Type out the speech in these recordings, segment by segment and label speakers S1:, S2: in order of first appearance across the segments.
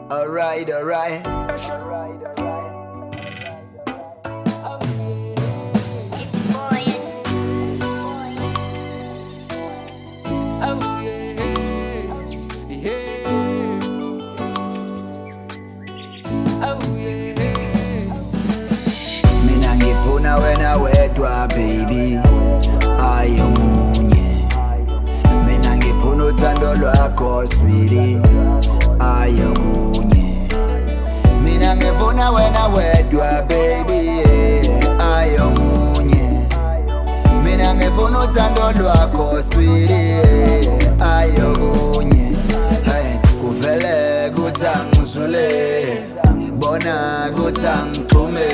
S1: Alright, alright. Mina ngifuna wena wedwa baby, ayomunye. Mina ngifuna uthando lwakho sweetie, ayokunye. Mina ngifuna wena wedwa baby, ayomunye. Mina ngifuna uthando lwakho sweetie, ayokunye. Hey, kuvele kuthangizule, angibona kuthangixhume.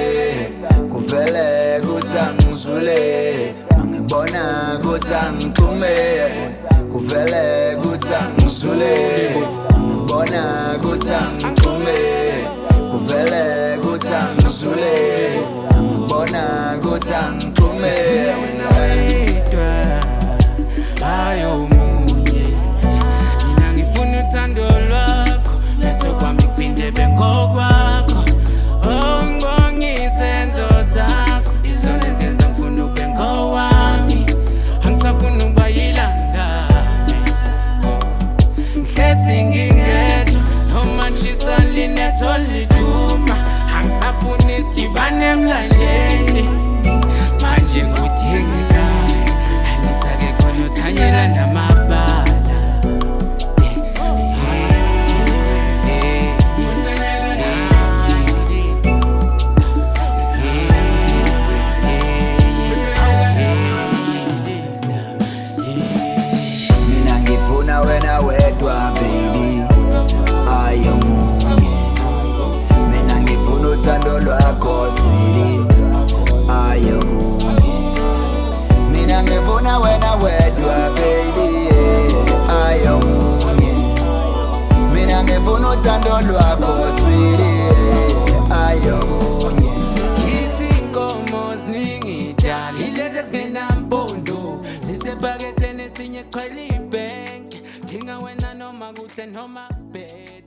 S1: Kuvele kuthangizule, angibona kuthangixhume. Kuvele kuthangizule, angibona kuthangixhume. Kuvele kuthangizule, angibona kuthangixhume.
S2: Ayomunye, mina ngifuna uthando lwakho, bese kwami kuphinde bengokwakho. Ngibonge izenzo zakho, izona ezenza ngifuna ube ngowami. Angisafuni ukuba yilangane, ngihlezi ngingedwa noma ngishisa linetho liduma. Angisafuni isidibane emlanjeni, manje ngudingekayo. Angithake khona uthanyela namabala.
S1: Mina ngifuna wena wedwa baby, ayomunye. Mina ngifuna uthando lwakho sweetie, ayokunye. Mina ngifuna wena wedwa baby, ayomunye. Mina ngifuna uthando lwakho sweetie, ayokunye.
S2: Kithi inkomo ziningi dala, ilezi ezingenampondo, zisebhaketheni esinye qhwela ibhenki. Thinga wena noma kuhle noma bad.